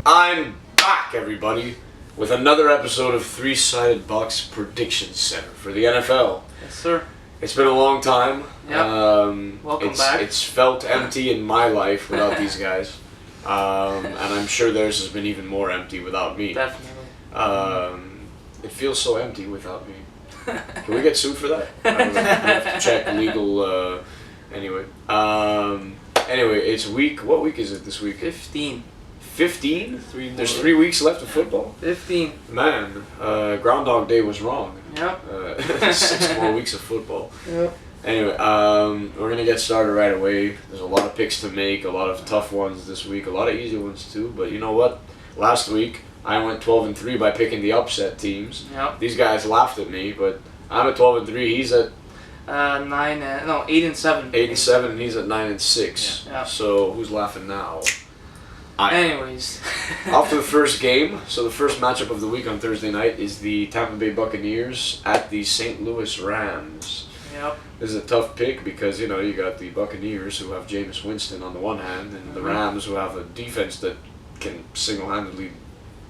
I'm back, everybody, with another episode of Three-Sided Bucks Prediction Center for the NFL. Yes, sir. It's been a long time. Yep. Welcome back. It's felt empty in my life without these guys. And I'm sure theirs has been even more empty without me. Definitely. It feels so empty without me. Can we get sued for that? I don't know. We have to check legal. Anyway, it's week. What week is it this week? 15. 15? There's 3 weeks left of football? 15. Man, Groundhog Day was wrong. Yep. 6 more weeks of football. Yep. Anyway, we're going to get started right away. There's a lot of picks to make, a lot of tough ones this week, a lot of easy ones too. But you know what? Last week, I went 12-3 by picking the upset teams. Yep. These guys laughed at me, but I'm at 12-3. He's at 8-7. 8-7, and he's at 9-6. Yeah. So who's laughing now? Anyways. Off to the first game. So the first matchup of the week on Thursday night is the Tampa Bay Buccaneers at the St. Louis Rams. Yep. This is a tough pick because, you know, you got the Buccaneers who have Jameis Winston on the one hand and the Rams who have a defense that can single-handedly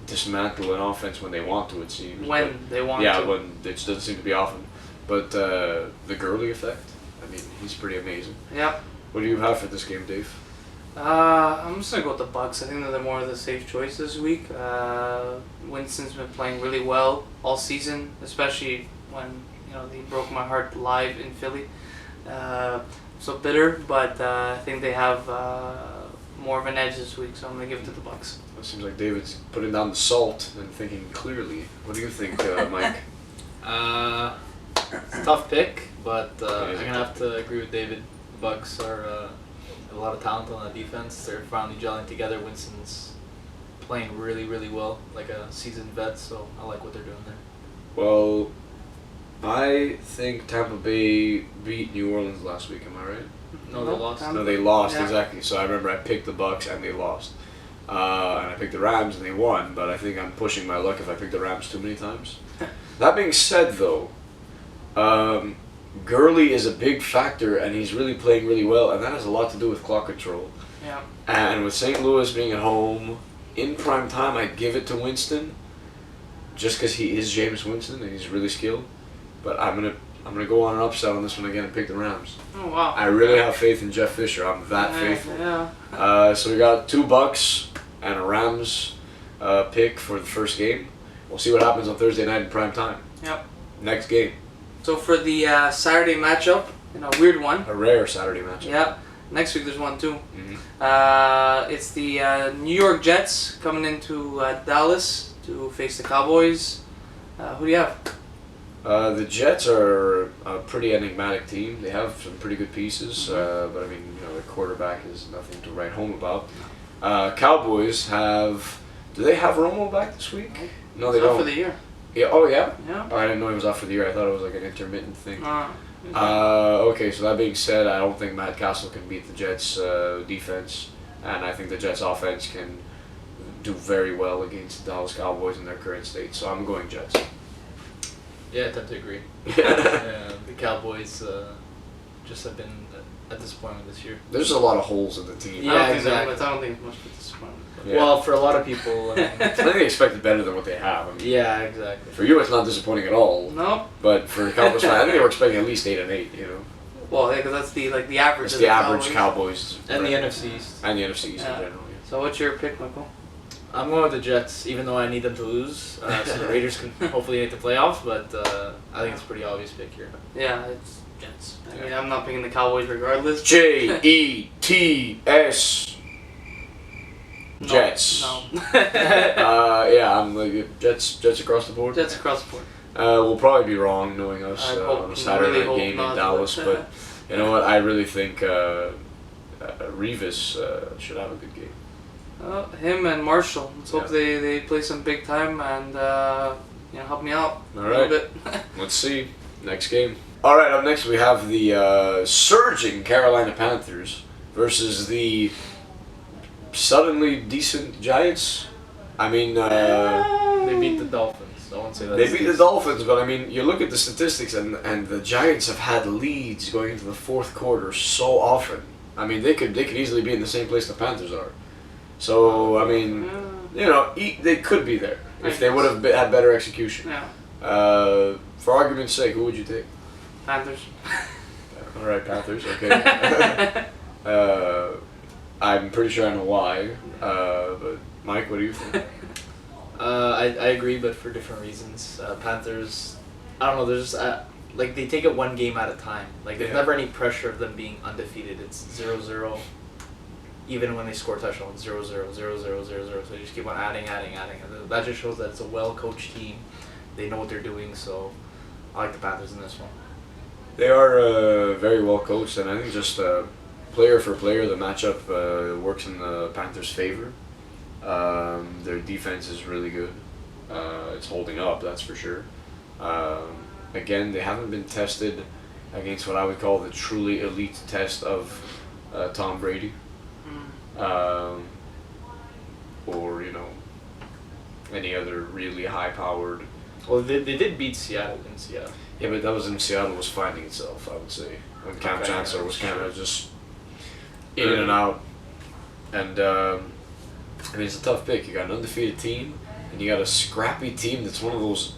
dismantle an offense when they want to, it seems. They want to. Yeah, when it doesn't seem to be often. But the Gurley effect, I mean, he's pretty amazing. Yep. What do you have for this game, Dave? I'm just going to go with the Bucks. I think that they're more of the safe choice this week. Winston's been playing really well all season, especially when they broke my heart live in Philly. So bitter, but I think they have more of an edge this week, so I'm going to give it to the Bucks. It seems like David's putting down the salt and thinking clearly. What do you think, Mike? It's a tough pick, but I'm going to have to agree with David. The Bucks are have a lot of talent on the defense. They're finally gelling together. Winston's playing really, really well, like a seasoned vet, so I like what they're doing there. Well, I think Tampa Bay beat New Orleans last week, am I right? No, they lost. No, they lost, Yeah. exactly. So I remember I picked the Bucks and they lost. And I picked the Rams and they won, but I think I'm pushing my luck if I pick the Rams too many times. That being said, though, Gurley is a big factor and he's really playing really well, and that has a lot to do with clock control. Yeah. And with St. Louis being at home, in prime time, I'd give it to Winston, just because he is Jameis Winston and he's really skilled. But I'm gonna go on an upset on this one again and pick the Rams. Oh, wow. I really have faith in Jeff Fisher. I'm that faithful. Yeah. So we got 2 Bucks and a Rams pick for the first game. We'll see what happens on Thursday night in prime time. Yep. Next game. So for the Saturday matchup, a weird one. A rare Saturday matchup. Yeah. Next week there's one too. Mm-hmm. It's the New York Jets coming into Dallas to face the Cowboys. Who do you have? The Jets are a pretty enigmatic team. They have some pretty good pieces, but I mean, the quarterback is nothing to write home about. Cowboys have. Do they have Romo back this week? No, they He's out don't. for the year. Yeah. Oh, yeah. Yeah. Oh, I didn't know he was out for the year. I thought it was like an intermittent thing. Okay. Okay, so that being said, I don't think Matt Castle can beat the Jets' defense, and I think the Jets' offense can do very well against the Dallas Cowboys in their current state. So I'm going Jets. Yeah, I tend to agree. The Cowboys just have been a disappointment this year. There's a lot of holes in the team. Yeah, I don't exactly. think it's much of a disappointment. Yeah. Well, for a lot of people, I think they expected better than what they have. I mean, yeah, exactly. for you, it's not disappointing at all. No. But for the Cowboys fans, I think they were expecting at least 8-8. Well, yeah, because that's the average. It's of the average Cowboys And the record. NFC East. And the NFC East Yeah. in general. Yeah. So what's your pick, Michael? I'm going with the Jets, even though I need them to lose, so the Raiders can hopefully make the playoffs, but I think it's a pretty obvious pick here. Yeah, it's Jets. I mean, I'm not picking the Cowboys regardless. Jets. No, Jets. No. Yeah, I'm like Jets across the board. Jets across the board. We'll probably be wrong knowing us I hope- on a Saturday really night hope game not, in Dallas, but you know what? I really think Revis should have a good game. Him and Marshall. Let's hope Yeah. they play some big time and help me out All a little right. bit. Let's see. Next game. All right, up next we have the surging Carolina Panthers versus the suddenly decent Giants. I mean, They beat the Dolphins. I won't say that. they beat the Dolphins, but I mean, you look at the statistics, and the Giants have had leads going into the fourth quarter so often. I mean, they could easily be in the same place the Panthers are. So I mean, you know, they could be there if they would have had better execution. Yeah. For argument's sake, who would you take? Panthers. All right, Panthers. Okay. I'm pretty sure I know why. But Mike, what do you think? I agree, but for different reasons. Panthers, I don't know. There's just like they take it one game at a time. Like there's never any pressure of them being undefeated. It's 0-0. Even when they score touchdowns, 0-0, 0-0, 0-0. So they just keep on adding. And that just shows that it's a well-coached team. They know what they're doing. So I like the Panthers in this one. They are very well coached, and I think just player for player, the matchup works in the Panthers' favor. Their defense is really good. It's holding up, that's for sure. Again, they haven't been tested against what I would call the truly elite test of Tom Brady. Or, you know, any other really high-powered... Well, they did beat Seattle in Seattle. Yeah, but that was in Seattle was finding itself, I would say. When Cam Chancellor was kind of just in and out. And, I mean, it's a tough pick. You got an undefeated team, and you got a scrappy team that's one of those...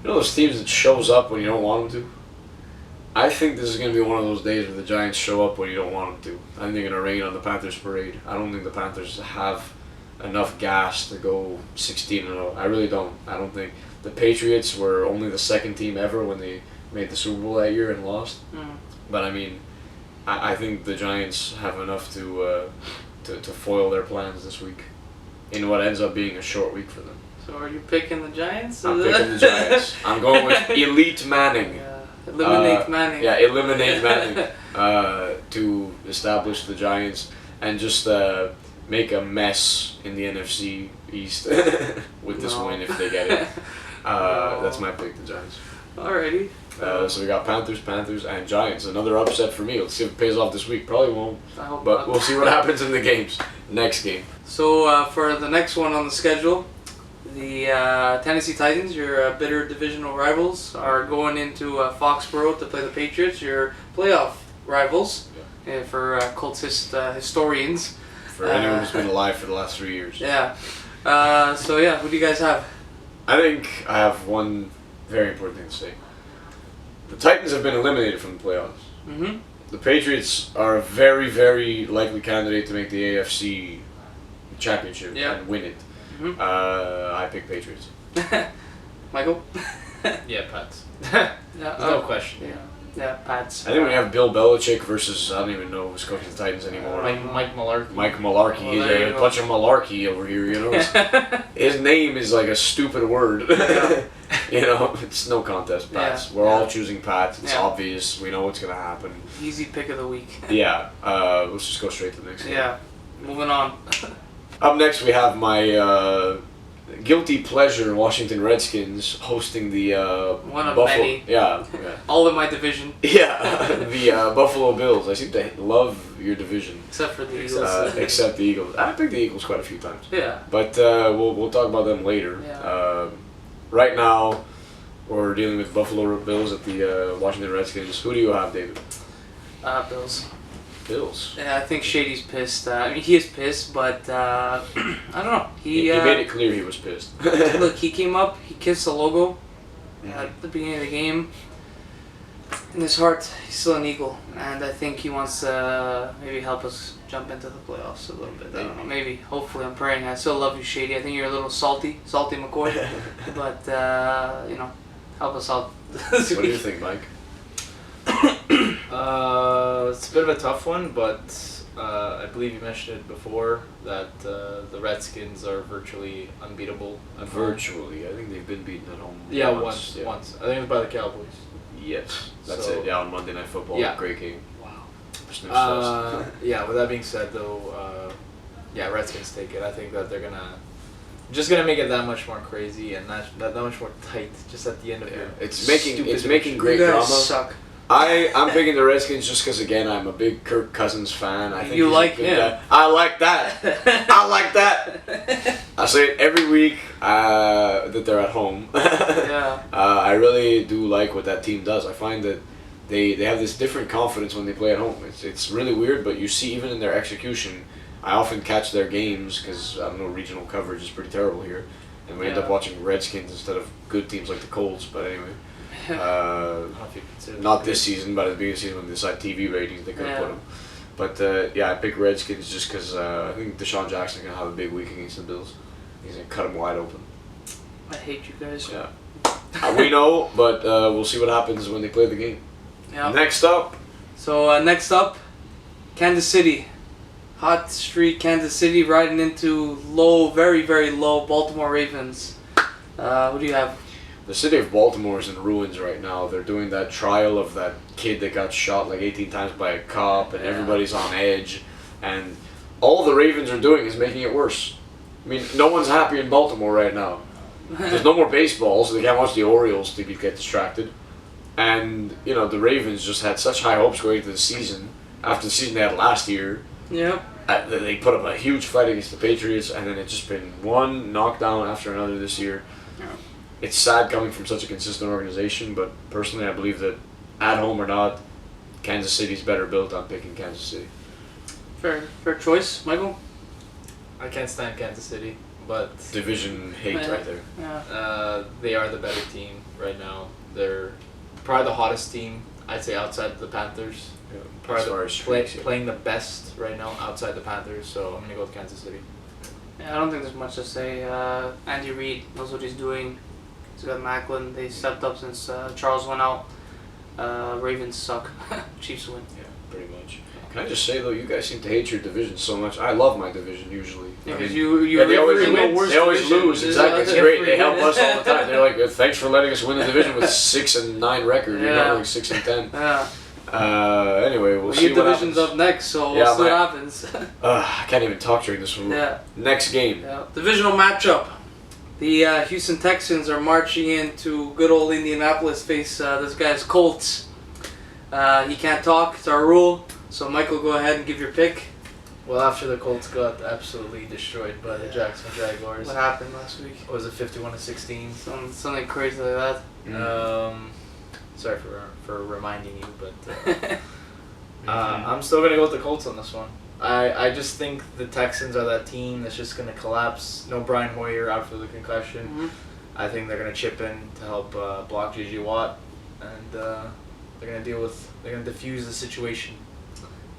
You know those teams that shows up when you don't want them to? I think this is going to be one of those days where the Giants show up when you don't want them to. I think they're going to rain on the Panthers parade. I don't think the Panthers have enough gas to go 16-0. I really don't. I don't think. The Patriots were only the second team ever when they made the Super Bowl that year and lost. But I mean, I think the Giants have enough to foil their plans this week in what ends up being a short week for them. So are you picking the Giants? I'm picking the Giants. I'm going with Elite Manning. Eliminate Manning. Yeah, eliminate Manning to establish the Giants and just make a mess in the NFC East with this win if they get it. That's my pick, the Giants. Alrighty. So we got Panthers, and Giants. Another upset for me. Let's see if it pays off this week. Probably won't, but we'll see what happens in the games. Next game. So for the next one on the schedule, the Tennessee Titans, your bitter divisional rivals, are going into Foxborough to play the Patriots, your playoff rivals, for cultist historians. For anyone who's been alive for the last 3 years. Yeah. So who do you guys have? I think I have one very important thing to say. The Titans have been eliminated from the playoffs. Mm-hmm. The Patriots are a very, very likely candidate to make the AFC championship and win it. Mm-hmm. I pick Patriots. Michael? Yeah, Pats. Yeah, no question. Yeah, Pats. I think when you have Bill Belichick versus, I don't even know who's coaching the Titans anymore. Mike Mularkey. Mike Mularkey. Well, He's a bunch of malarkey over here, you know. His name is like a stupid word. You know, it's no contest, Pats. We're all choosing Pats. It's obvious. We know what's going to happen. Easy pick of the week. Yeah. Let's just go straight to the next game. Yeah. Moving on. Up next, we have my guilty pleasure Washington Redskins hosting the one of Buffalo. many. Yeah. All in my division. Yeah, the Buffalo Bills. I seem to love your division. Except for the Eagles. Except the Eagles. I picked the Eagles quite a few times. Yeah. But we'll talk about them later. Yeah. Right now, we're dealing with Buffalo Bills at the Washington Redskins. Who do you have, David? Bills. Bills. Yeah, I think Shady's pissed. I mean, he is pissed, but I don't know. He made it clear he was pissed. Look, he came up, he kissed the logo at the beginning of the game. In his heart, he's still an Eagle, and I think he wants to maybe help us jump into the playoffs a little bit. I don't know, maybe. Hopefully, I'm praying. I still love you, Shady. I think you're a little salty McCoy, but help us out. What do you think, Mike? It's a bit of a tough one, but I believe you mentioned it before that the Redskins are virtually unbeatable. Virtually, I think they've been beaten at home. Yeah, once. I think it was by the Cowboys. Yes, that's So- it. Yeah, on Monday Night Football. Yeah. Great game. Wow. Yeah. With that being said, though, Redskins take it. I think that they're gonna make it that much more crazy and that much more tight. Just at the end of it. It's making great you drama. guys suck. I'm picking the Redskins just because, again, I'm a big Kirk Cousins fan. I think You he's a like good him. guy. I like that. I like that. I say it every week that they're at home. Yeah. I really do like what that team does. I find that they have this different confidence when they play at home. It's really weird, but you see even in their execution I often catch their games because I don't know, regional coverage is pretty terrible here, and we end up watching Redskins instead of good teams like the Colts. But anyway, not this season, but at the beginning of the season when they decided TV ratings, they could have put them. But I pick Redskins just because I think Deshaun Jackson's gonna have a big week against the Bills. He's gonna cut them wide open. I hate you guys. Yeah, we know, but we'll see what happens when they play the game. Yeah. Next up. So next up, Kansas City. Hot streak Kansas City riding into low, very, very low Baltimore Ravens. What do you have? The city of Baltimore is in ruins right now. They're doing that trial of that kid that got shot like 18 times by a cop, and everybody's on edge. And all the Ravens are doing is making it worse. I mean, no one's happy in Baltimore right now. There's no more baseball, so they can't watch the Orioles to get distracted. And, the Ravens just had such high hopes going into the season. After the season they had last year. Yep. They put up a huge fight against the Patriots, and then it's just been one knockdown after another this year. Yeah. It's sad coming from such a consistent organization, but personally I believe that at home or not, Kansas City's better built. I'm picking Kansas City. Fair choice, Michael. I can't stand Kansas City, but Division hate right there. Yeah. They are the better team right now. They're probably the hottest team, I'd say, outside the Panthers. Yeah, Probably playing the best right now outside the Panthers, so I'm gonna go with Kansas City. Yeah, I don't think there's much to say. Andy Reid knows what he's doing. He's got Macklin. They stepped up since Charles went out. Ravens suck. Chiefs win. Yeah, pretty much. Can I just say though, you guys seem to hate your division so much. I love my division usually. Yeah, I because mean, they always in win. the worst They always division. lose. Exactly. It's great. They help us all the time. They're like, thanks for letting us win the division with 6-9 record. You're not like 6-10. Yeah. Anyway, we'll see Your what division's happens. up next, so we'll see what happens. I can't even talk during this one. Yeah. Next game. Yeah. Divisional matchup. The Houston Texans are marching into good old Indianapolis, face this guy's Colts. He can't talk. It's our rule. So Michael, go ahead and give your pick. Well, after the Colts got absolutely destroyed by the Jacksonville Jaguars. What happened last week? What was it, 51-16? Something crazy like that. Sorry for reminding you, but I'm still gonna go with the Colts on this one. I just think the Texans are that team that's just gonna collapse. No Brian Hoyer out for the concussion. Mm-hmm. I think they're gonna chip in to help block J.J. Watt, and they're gonna diffuse the situation.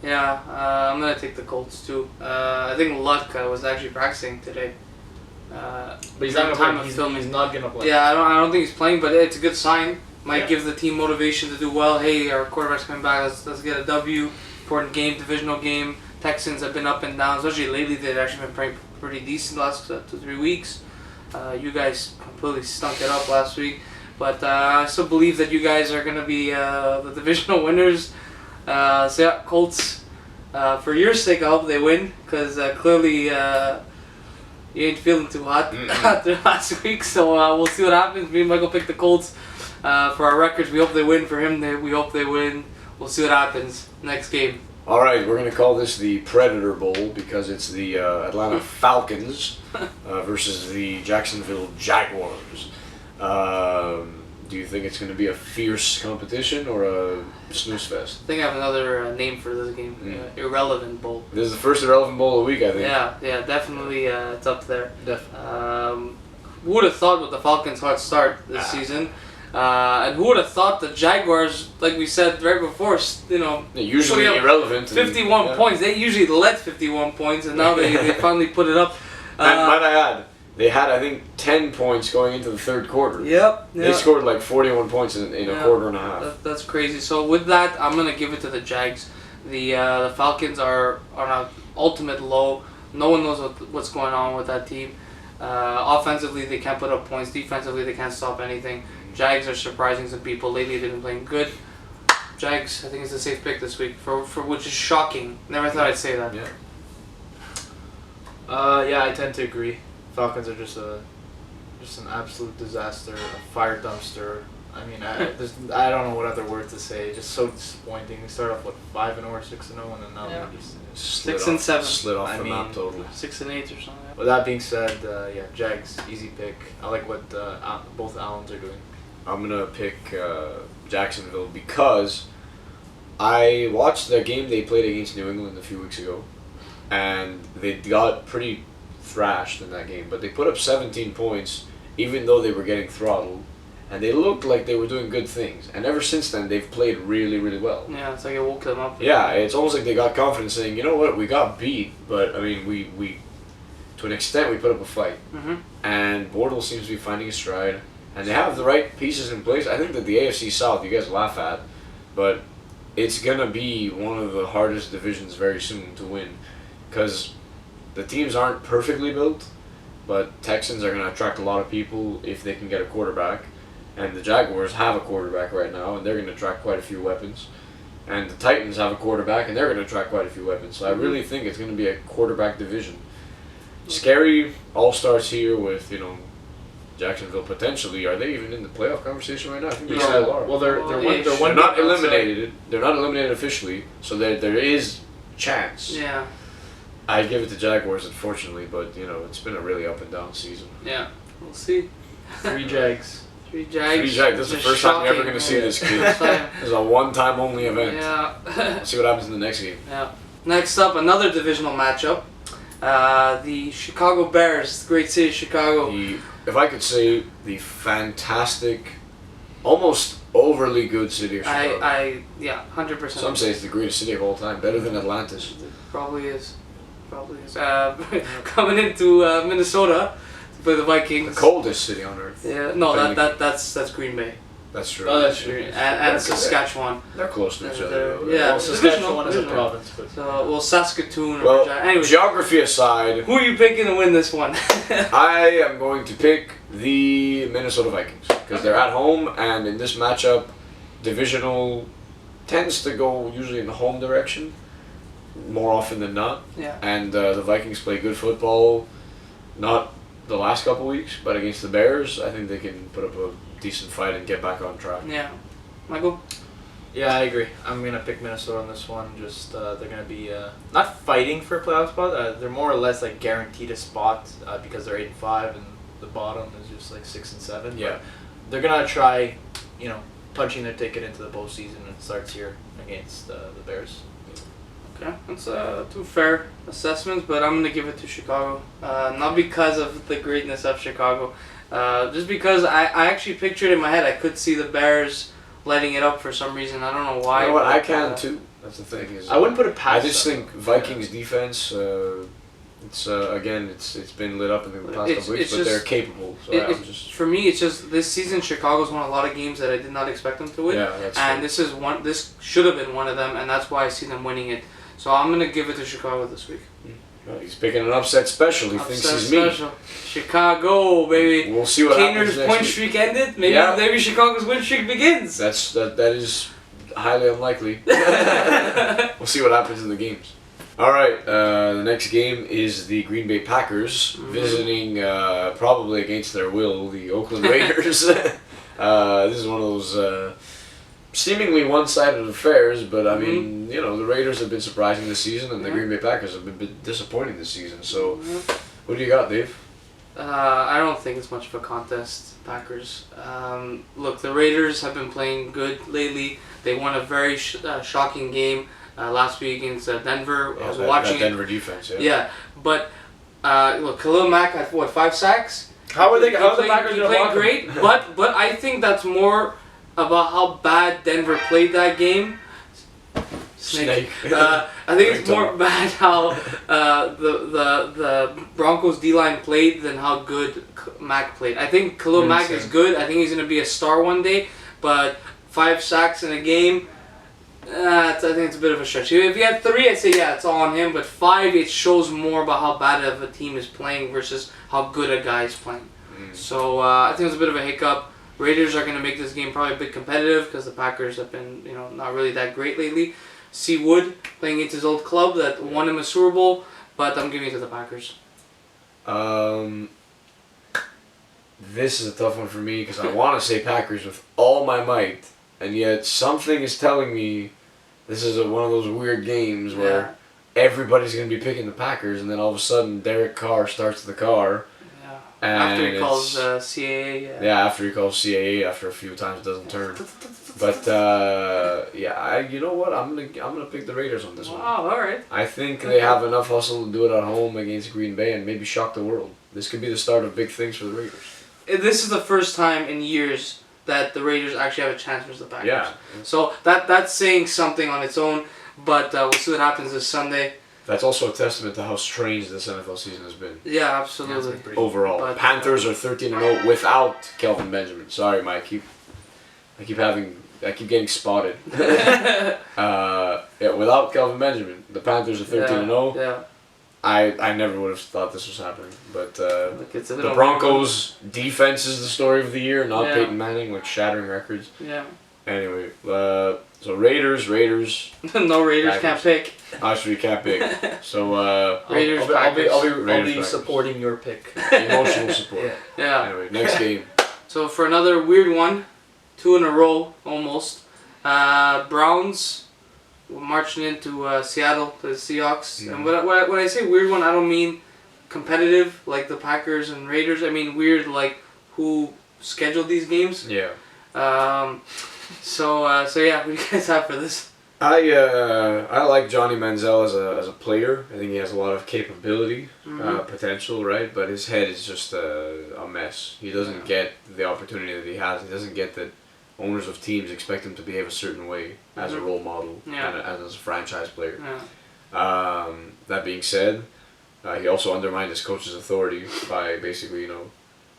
Yeah, I'm gonna take the Colts too. I think Luck was actually practicing today. But he's not gonna play. He's not gonna play. Yeah, I don't think he's playing, but it's a good sign. Might give the team motivation to do well. Hey, our quarterback's coming back. Let's get a W. Important game, divisional game. Texans have been up and down, especially lately. They've actually been playing pretty decent the last 2-3 weeks. You guys completely stunk it up last week, but I still believe that you guys are gonna be the divisional winners. So yeah, Colts. For your sake, I hope they win, because clearly you ain't feeling too hot after last week. So we'll see what happens. Me and Michael picked the Colts. For our records, we hope they win. For him, we hope they win. We'll see what happens. Next game. All right, we're going to call this the Predator Bowl because it's the Atlanta Falcons versus the Jacksonville Jaguars. Do you think it's going to be a fierce competition or a snooze fest? I think I have another name for this game. Irrelevant Bowl. This is the first Irrelevant Bowl of the week, I think. Yeah, definitely it's up there. Definitely. Who would have thought with the Falcons' hot start this season? And who would have thought the Jaguars, like we said right before, They're usually irrelevant. 51 points. They usually led 51 points, and now they finally put it up. And might I add, they had, I think, 10 points going into the third quarter. Yep. They scored like 41 points in a quarter and a half. That's crazy. So with that, I'm going to give it to the Jags. The Falcons are on an ultimate low. No one knows what's going on with that team. Offensively, they can't put up points. Defensively, they can't stop anything. Jags are surprising some people. Lately, they've been playing good. Jags, I think, is a safe pick this week, for which is shocking. Never thought I'd say that. Yeah. Yeah, I tend to agree. Falcons are just an absolute disaster, a fire dumpster. I mean, I don't know what other word to say. Just so disappointing. They started off 5-0 or 6-0, and then now they're just 6-7. Slid off the map totally. 6 and 8 or something. With that being said, yeah, Jags, easy pick. I like what both Allens are doing. I'm gonna pick Jacksonville because I watched the game they played against New England a few weeks ago, and they got pretty thrashed in that game. But they put up 17 points, even though they were getting throttled, and they looked like they were doing good things. And ever since then, they've played really, really well. Yeah, it's like it woke them up. Yeah, it's almost like they got confidence, saying, you know what, we got beat, but I mean, we to an extent, we put up a fight. Mm-hmm. And Bortles seems to be finding his stride, and they have the right pieces in place. I think that the AFC South, you guys laugh at, but it's gonna be one of the hardest divisions very soon to win, because the teams aren't perfectly built, but Texans are gonna attract a lot of people if they can get a quarterback. And the Jaguars have a quarterback right now, and they're going to attract quite a few weapons. And the Titans have a quarterback, and they're going to attract quite a few weapons. So I really think it's going to be a quarterback division. Scary all starts here with, Jacksonville potentially. Are they even in the playoff conversation right now? I think they still are. Well, they're not eliminated. They're not eliminated officially, so there is chance. Yeah. I'd give it to Jaguars, unfortunately, but it's been a really up and down season. Yeah. We'll see. 3 Jags. 3 Jags. This is the first time you're ever going to see this kid. This is a one-time only event. Yeah. We'll see what happens in the next game. Yeah. Next up, another divisional matchup. The Chicago Bears, the great city of Chicago. If I could say, the fantastic, almost overly good city of Chicago. 100%. Some say it's the greatest city of all time, better than Atlantis. It probably is. Coming into Minnesota to play the Vikings. The coldest city on earth. Yeah, no, that's Green Bay. That's true. Oh, that's true. And Saskatchewan. They're close to each other. Yeah, Well, Saskatchewan is a province. But So, Saskatoon. Well, Anyways, geography aside, who are you picking to win this one? I am going to pick the Minnesota Vikings because they're at home, and in this matchup, divisional tends to go usually in the home direction more often than not. Yeah. And the Vikings play good football, not the last couple weeks, but against the Bears, I think they can put up a decent fight and get back on track. Yeah. Michael? yeah, I agree. I'm gonna pick Minnesota on this one. Just they're gonna be not fighting for a playoff spot. They're more or less like guaranteed a spot because they're 8-5 and the bottom is just like 6-7. Yeah. But they're gonna try, punching their ticket into the postseason, and it starts here against the Bears. Okay, that's two fair assessments, but I'm going to give it to Chicago. Not because of the greatness of Chicago, just because I actually pictured in my head I could see the Bears lighting it up for some reason. I don't know why. You know what? but, I can too. That's the thing. I wouldn't put it past I just them. think Vikings defense. It's again, it's been lit up in the past couple weeks, but they're capable. So for me, it's just this season Chicago's won a lot of games that I did not expect them to win. Yeah, that's and true. this should have been one of them, and that's why I see them winning it. So I'm gonna give it to Chicago this week. Well, he's picking an upset special. He thinks he's special. me. Chicago, baby. We'll see what happens Kaner's next point week. streak ended. Maybe Chicago's win streak begins. That is highly unlikely. We'll see what happens in the games. All right, the next game is the Green Bay Packers visiting, probably against their will, the Oakland Raiders. This is one of those seemingly one-sided affairs, but I mean, the Raiders have been surprising this season, and the Green Bay Packers have been disappointing this season. So, who do you got, Dave? I don't think it's much of a contest, Packers. Look, the Raiders have been playing good lately. They won a very shocking game last week against Denver. I was watching that Denver defense, Yeah, but look, Khalil Mack had 5 sacks. How are the Packers He played great, but I think that's more about how bad Denver played that game. Snake. I think it's more bad how the Broncos D-line played than how good Mack played. I think Khalil Mack is good. I think he's going to be a star one day, but 5 sacks in a game, I think it's a bit of a stretch. If he had 3, I'd say, yeah, it's all on him, but 5, it shows more about how bad of a team is playing versus how good a guy is playing. So I think it's a bit of a hiccup. Raiders are going to make this game probably a bit competitive because the Packers have been, not really that great lately. C. Wood playing against his old club that won him a Super Bowl, but I'm giving it to the Packers. This is a tough one for me because I want to say Packers with all my might, and yet something is telling me this is one of those weird games where everybody's going to be picking the Packers, and then all of a sudden Derek Carr starts the car. Yeah. After he And calls it's- CAA. yeah, after he calls CAA, after a few times it doesn't turn. But you know what? I'm gonna pick the Raiders on this one. Wow, all right. I think they have enough hustle to do it at home against Green Bay and maybe shock the world. This could be the start of big things for the Raiders. This is the first time in years that the Raiders actually have a chance versus the Packers. Yeah. So that's saying something on its own. But we'll see what happens this Sunday. That's also a testament to how strange this NFL season has been. Yeah, absolutely. Overall, But, Panthers are 13-0 without Kelvin Benjamin. Sorry, Mike. I keep getting spotted. Without Kelvin Benjamin, the Panthers are 13-0. Yeah. I never would have thought this was happening, but Like it's a bit the Broncos' defense is the story of the year, not Yeah. Peyton Manning, like shattering records. Yeah. Anyway, so Raiders. No, Raiders Packers. can't pick. Actually, can't pick. So Raiders, I'll be Raiders, Packers. supporting your pick. emotional support. Yeah. Yeah. Anyway, next game. So for another weird one, 2 in a row almost. Browns marching into Seattle to the Seahawks. Yeah. And when I say weird one, I don't mean competitive like the Packers and Raiders. I mean weird like who scheduled these games. Yeah. So yeah, what do you guys have for this? I like Johnny Manziel as a player. I think he has a lot of capability, potential, right? But his head is just a mess. He doesn't get the opportunity that he has. He doesn't get that owners of teams expect him to behave a certain way as a role model and as a franchise player. Yeah. That being said, he also undermined his coach's authority by basically,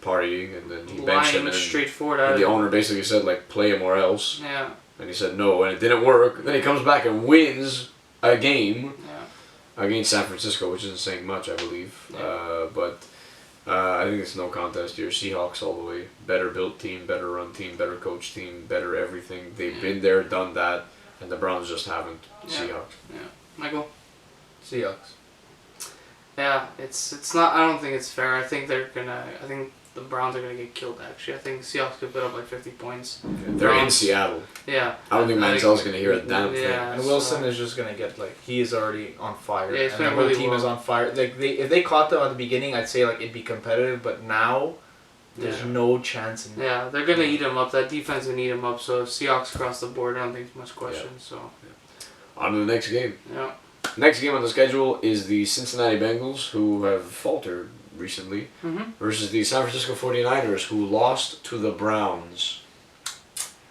partying, and then he benched him, Lying and straightforward the out of it. owner basically said, like, play him or else. Yeah. And he said no, and it didn't work. Then he comes back and wins a game against San Francisco, which isn't saying much, I believe. Yeah. But I think it's no contest here. Seahawks all the way. Better built team, better run team, better coach team, better everything. They've been there, done that, and the Browns just haven't. Yeah. Seahawks. Yeah. Michael? Seahawks. Yeah, it's not. I don't think it's fair. I think the Browns are gonna get killed. Actually, I think Seahawks could put up like 50 points. They're in Seattle. Yeah. I don't think Manziel's going to hear a damn thing. Yeah. And Wilson is just gonna get he is already on fire. Yeah, he's and playing the whole really team is well. on fire. Like if they caught them at the beginning, I'd say it'd be competitive. But now, there's no chance in. Yeah, they're gonna eat him up. That defense gonna eat him up. So if Seahawks across the board, I don't think it's much question. So. On to the next game. Yeah. Next game on the schedule is the Cincinnati Bengals, who have faltered recently, versus the San Francisco 49ers, who lost to the Browns.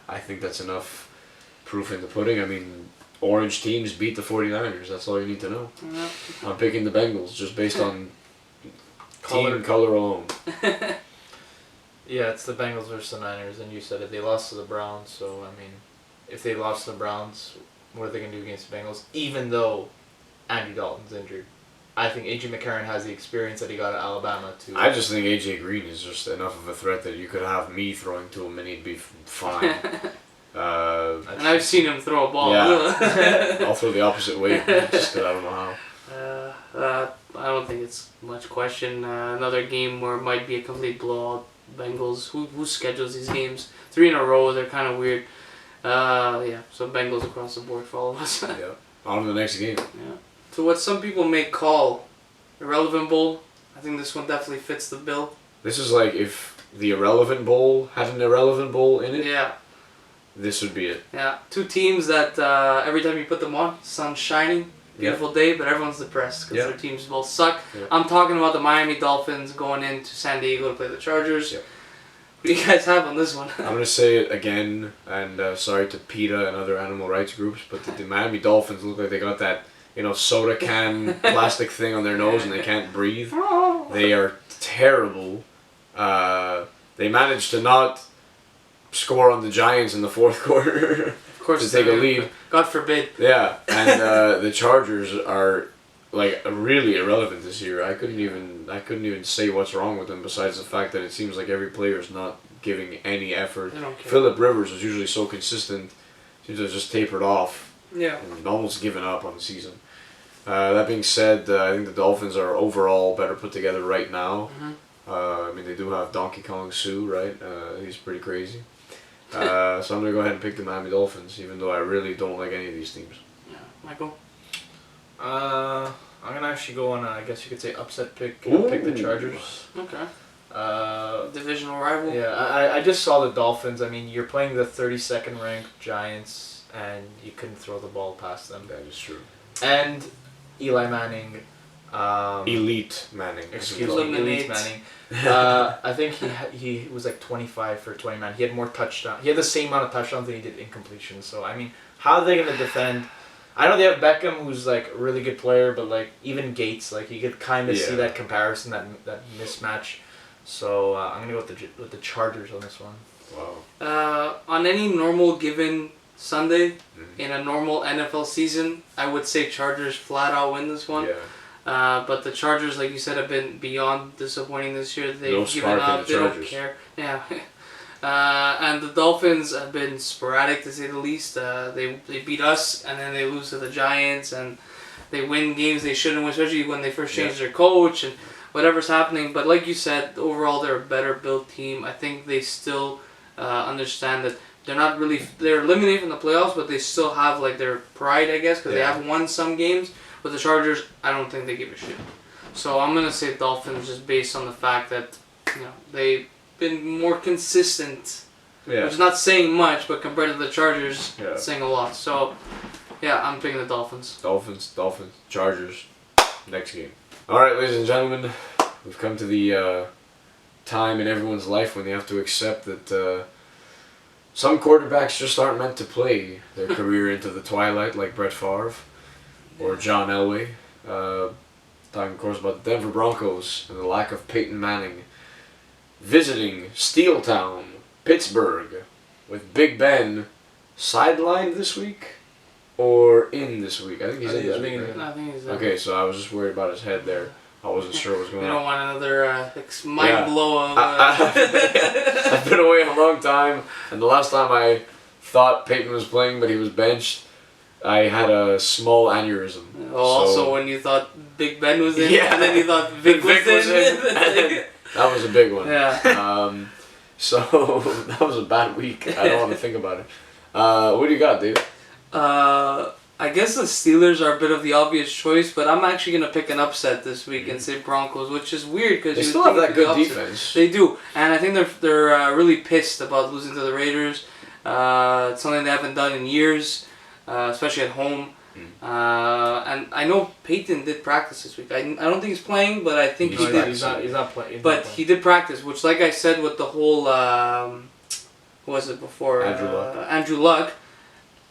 I think that's enough proof in the pudding. I mean, orange teams beat the 49ers. That's all you need to know. Yeah. I'm picking the Bengals just based on Color. team color alone. Yeah, it's the Bengals versus the Niners, and you said it. They lost to the Browns, so I mean, if they lost to the Browns, what are they gonna do against the Bengals? Even though Andy Dalton's injured, I think A.J. McCarron has the experience that he got at Alabama to. I just think A.J. Green is just enough of a threat that you could have me throwing to him and he'd be fine. And I've seen him throw a ball. Yeah. I'll throw the opposite way, just 'cause I don't know how. I don't think it's much question. Another game where it might be a complete blowout. Bengals. Who schedules these games? 3 in a row. They're kind of weird. So Bengals across the board for all of us. Yeah. On to the next game. Yeah. So what some people may call Irrelevant Bowl, I think this one definitely fits the bill. This is like if the Irrelevant Bowl had an Irrelevant Bowl in it, Yeah. this would be it. Yeah. 2 teams that every time you put them on, sun's shining, beautiful day, but everyone's depressed because their teams both suck. Yeah. I'm talking about the Miami Dolphins going into San Diego to play the Chargers. Yeah. What do you guys have on this one? I'm going to say it again, and sorry to PETA and other animal rights groups, but the Miami Dolphins look like they got that, soda can plastic thing on their nose and they can't breathe. They are terrible. They managed to not score on the Giants in the fourth quarter Of course, to take a lead. God forbid. Yeah, and the Chargers are like really irrelevant this year. I couldn't even say what's wrong with them besides the fact that it seems like every player is not giving any effort. They don't care. Phillip Rivers was usually so consistent, seems to have just tapered off Yeah. and almost given up on the season. That being said, I think the Dolphins are overall better put together right now. I mean, they do have Donkey Kong Sue, right? He's pretty crazy. So I'm going to go ahead and pick the Miami Dolphins, even though I really don't like any of these teams. Yeah. Michael? I'm gonna actually go on. I guess you could say upset pick. Ooh. Pick the Chargers. Okay. Divisional rival. Yeah, I just saw the Dolphins. I mean, you're playing the 32nd ranked Giants, and you couldn't throw the ball past them. That is true. And Eli Manning. Elite Manning. Excuse me, Eliminate. Elite Manning. I think he was like 25 for 29. He had more touchdowns. He had the same amount of touchdowns than he did incompletions. So, I mean, how are they going to defend? I know they have Beckham, who's like a really good player, but like even Gates, like you could kind of see that comparison, that mismatch. So I'm gonna go with the Chargers on this one. Wow. On any normal given Sunday in a normal NFL season, I would say Chargers flat out win this one. Yeah. But the Chargers, like you said, have been beyond disappointing this year. They've No given spark in up. the They don't Chargers. care. Yeah. And the Dolphins have been sporadic to say the least. They beat us and then they lose to the Giants and they win games they shouldn't win, especially when they first changed their coach and whatever's happening. But like you said, overall they're a better built team. I think they still understand that they're eliminated from the playoffs, but they still have like their pride, I guess, because they have won some games. With the Chargers, I don't think they give a shit. So I'm gonna say Dolphins just based on the fact that they've been more consistent. Yeah. Which is not saying much, but compared to the Chargers, Yeah. it's saying a lot. So yeah, I'm picking the Dolphins. Dolphins, Chargers. Next game. All right, ladies and gentlemen, we've come to the time in everyone's life when they have to accept that some quarterbacks just aren't meant to play their career into the twilight like Brett Favre or John Elway. Talking, of course, about the Denver Broncos and the lack of Peyton Manning. Visiting Steeltown, Pittsburgh, with Big Ben sidelined this week or in this week? I think he's in this week. Right? I think he's Okay, so I was just worried about his head there. I wasn't sure what was going We on. don't want another mind blow of. I've been away a long time, and the last time I thought Peyton was playing, but he was benched, I had a small aneurysm. Also, when you thought Big Ben was in, and then you thought Vic Vic was was in. that was a big one. Yeah. So that was a bad week. I don't want to think about it. What do you got, dude? I guess the Steelers are a bit of the obvious choice, but I'm actually gonna pick an upset this week and say Broncos, which is weird because They still have that good defense. They do, and I think they're really pissed about losing to the Raiders. It's something they haven't done in years, especially at home. And I know Peyton did practice this week. I don't think he's playing, but I think he did. He's not playing. But he did practice, which, like I said, with the whole who was it before? Andrew Luck,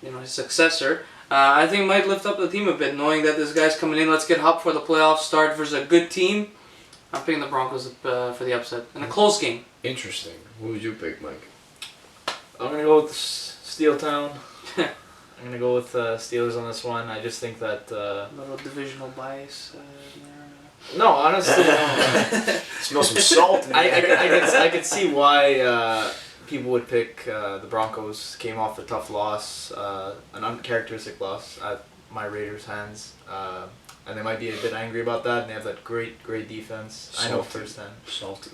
his successor. I think might lift up the team a bit, knowing that this guy's coming in. Let's get hyped for the playoffs. Start versus a good team. I'm picking the Broncos for the upset in a close game. Interesting. Who would you pick, Mike? I'm gonna go with Steeltown. I'm gonna go with Steelers on this one. I just think that. Little divisional bias. No, honestly, no. Smell some salt. In I could see why people would pick the Broncos. Came off a tough loss, an uncharacteristic loss at my Raiders' hands, and they might be a bit angry about that. And they have that great defense. Salty. I know firsthand. Salty.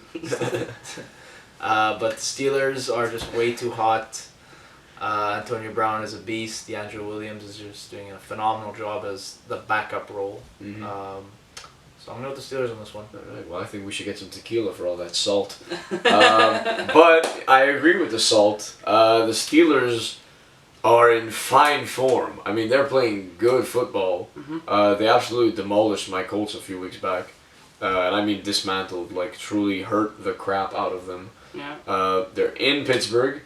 But the Steelers are just way too hot. Antonio Brown is a beast. DeAndre Williams is just doing a phenomenal job as the backup role. Mm-hmm. So I'm going to go with the Steelers on this one. Alright, well I think we should get some tequila for all that salt. But I agree with the salt. The Steelers are in fine form. I mean, they're playing good football. Mm-hmm. They absolutely demolished my Colts a few weeks back. And I mean dismantled, like truly hurt the crap out of them. Yeah. They're in Pittsburgh.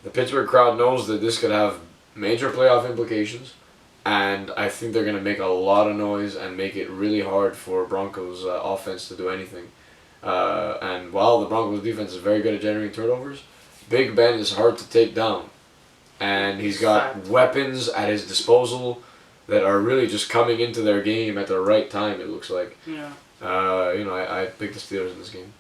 The Pittsburgh crowd knows that this could have major playoff implications. And I think they're going to make a lot of noise and make it really hard for Broncos offense to do anything. And while the Broncos defense is very good at generating turnovers, Big Ben is hard to take down. And he's got weapons at his disposal that are really just coming into their game at the right time, it looks like. Yeah. I picked the Steelers in this game.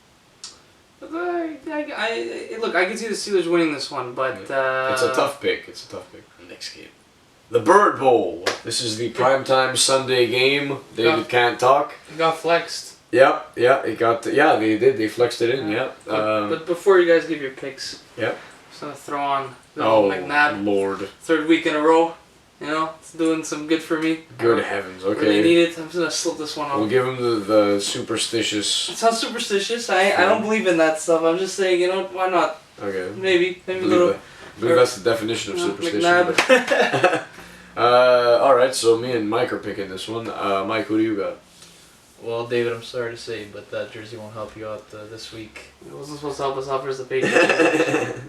But I can see the Steelers winning this one, but It's a tough pick. Next game. The Bird Bowl. This is the primetime Sunday game. David can't talk. It got flexed. Yeah, it got. They did. They flexed it in. Yeah. But before you guys give your picks, Yeah. I'm just gonna throw on Oh McNabb. Lord. Third week in a row. It's doing some good for me. Good heavens, okay. Really need it. I'm just gonna slip this one off. We'll give him the superstitious. It sounds superstitious. I don't believe in that stuff. I'm just saying, why not? Okay. Maybe a little. I believe that's the definition of superstition. McNabb. Alright, so me and Mike are picking this one. Mike, who do you got? Well, David, I'm sorry to say, but that jersey won't help you out this week. It wasn't supposed to help us out versus the Patriots.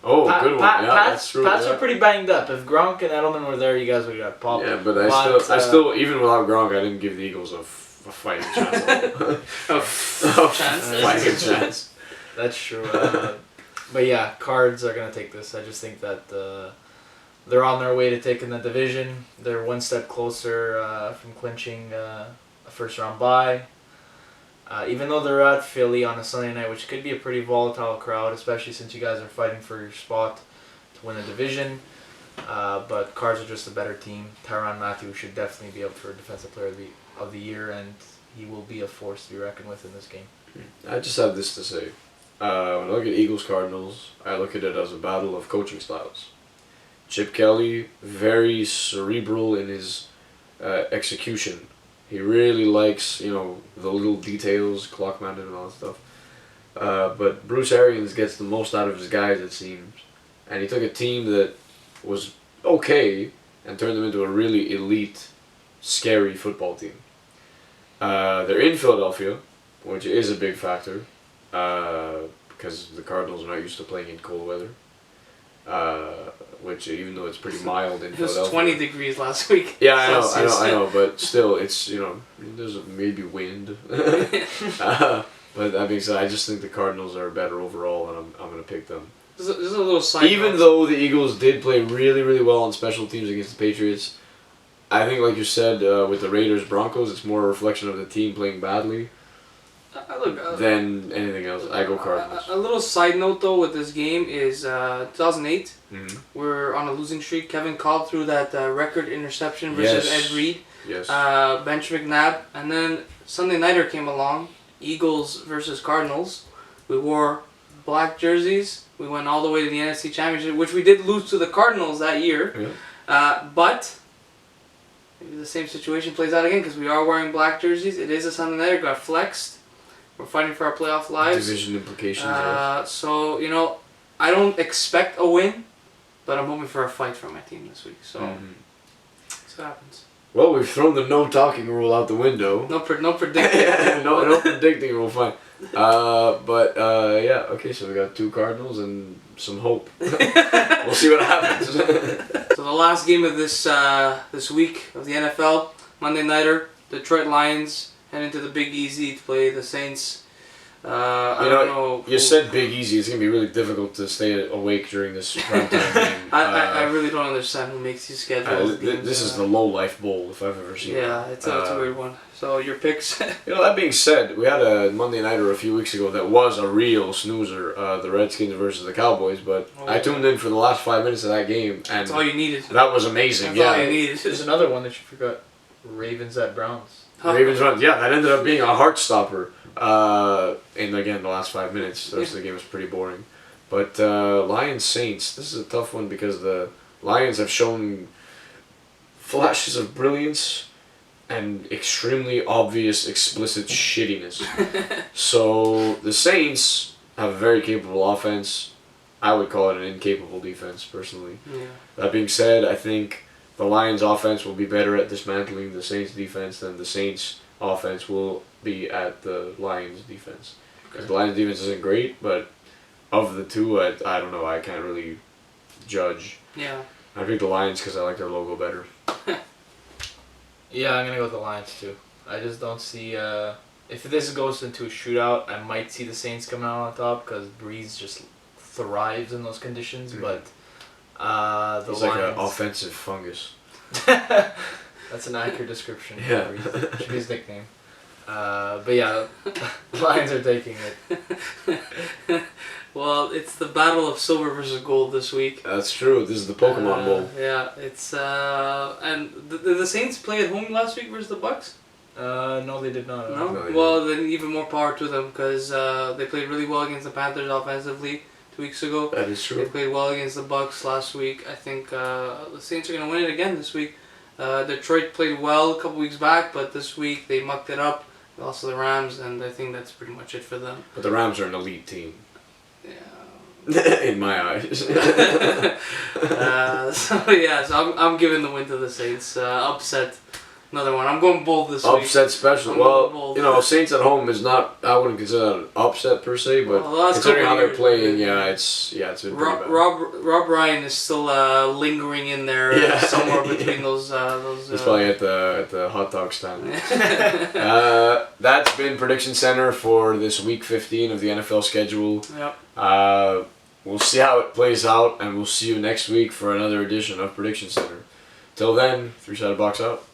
Good one. That's true. Pats are pretty banged up. If Gronk and Edelman were there, you guys would have got popped. Yeah, but I still, even without Gronk, I didn't give the Eagles a fighting chance at all. Fighting chance. That's true. But yeah, Cards are gonna take this. I just think that they're on their way to taking the division. They're one step closer from clinching a first-round bye. Even though they're at Philly on a Sunday night, which could be a pretty volatile crowd, especially since you guys are fighting for your spot to win the division. But Cards are just a better team. Tyrann Mathieu should definitely be up for Defensive Player of the Year, and he will be a force to be reckoned with in this game. I just have this to say. When I look at Eagles-Cardinals, I look at it as a battle of coaching styles. Chip Kelly, very cerebral in his execution. He really likes, the little details, clock management and all that stuff. But Bruce Arians gets the most out of his guys, it seems. And he took a team that was okay and turned them into a really elite, scary football team. They're in Philadelphia, which is a big factor, because the Cardinals are not used to playing in cold weather. Which, even though it's pretty mild in Philadelphia. It was 20 degrees last week. Yeah, I know, but still, it's, there's maybe wind. But that being said, I just think the Cardinals are better overall, and I'm going to pick them. There's a little side Even though the Eagles did play really, really well on special teams against the Patriots, I think, like you said, with the Raiders-Broncos, it's more a reflection of the team playing badly. Than anything else. I go Cardinals. A little side note though with this game is 2008. Mm-hmm. We're on a losing streak. Kevin Kolb threw that record interception versus Ed Reed. Yes. Bench McNabb, and then Sunday Nighter came along. Eagles versus Cardinals. We wore black jerseys. We went all the way to the NFC Championship, which we did lose to the Cardinals that year. Yeah. But maybe the same situation plays out again because we are wearing black jerseys. It is a Sunday Nighter. Got flexed. We're fighting for our playoff lives. Division implications. So, I don't expect a win, but I'm hoping for a fight from my team this week. So, that's what happens. Well, we've thrown the no talking rule out the window. No predicting. no predicting rule, fine. Okay, so we got 2 Cardinals and some hope. We'll see what happens. So the last game of this week of the NFL, Monday Nighter, Detroit Lions head into the Big Easy to play the Saints. I don't know. You said Big Easy. It's going to be really difficult to stay awake during this primetime game. I really don't understand who makes these schedules. This is the low-life bowl, if I've ever seen it. Yeah, it's a weird one. So, your picks? That being said, we had a Monday Nighter a few weeks ago that was a real snoozer, the Redskins versus the Cowboys, but I tuned in for the last 5 minutes of that game, and that's all you needed. That was amazing. That's all you needed. There's another one that you forgot. Ravens at Browns. Ravens runs, that ended up being a heart stopper. And again, the last 5 minutes, the rest of the game was pretty boring. But Lions Saints, this is a tough one because the Lions have shown flashes of brilliance and extremely obvious, explicit shittiness. So the Saints have a very capable offense. I would call it an incapable defense, personally. Yeah. That being said, I think the Lions offense will be better at dismantling the Saints defense than the Saints offense will be at the Lions defense. Because the Lions defense isn't great, but of the two, I don't know, I can't really judge. Yeah. I pick the Lions because I like their logo better. Yeah, I'm going to go with the Lions too. I just don't see... if this goes into a shootout, I might see the Saints coming out on top because Breeze just thrives in those conditions, but... He's like an offensive fungus. That's an accurate description. Yeah. Should be his nickname. But yeah, Lions are taking it. Well, it's the battle of silver versus gold this week. That's true. This is the Pokemon Bowl. Yeah, it's and did the Saints play at home last week versus the Bucks? No, they did not. No? Well, then even more power to them because they played really well against the Panthers offensively. 2 weeks ago. That is They true. played well against the Bucs last week. I think the Saints are going to win it again this week. Detroit played well a couple weeks back, but this week they mucked it up. They lost to the Rams, and I think that's pretty much it for them. But the Rams are an elite team. Yeah. In my eyes. So I'm giving the win to the Saints. Upset, another one. I'm going bold this week. Upset special. I'm Well, bold. you know, Saints at home is not. I wouldn't consider that an upset per se, but Well, the last considering how couple they're years, playing, yeah. it's been pretty bad. Rob Ryan is still lingering in there Yeah. somewhere between those. He's probably at the hot dog stand. That's been Prediction Center for this week 15 of the NFL schedule. Yep. We'll see how it plays out, and we'll see you next week for another edition of Prediction Center. Till then, 3-sided box out.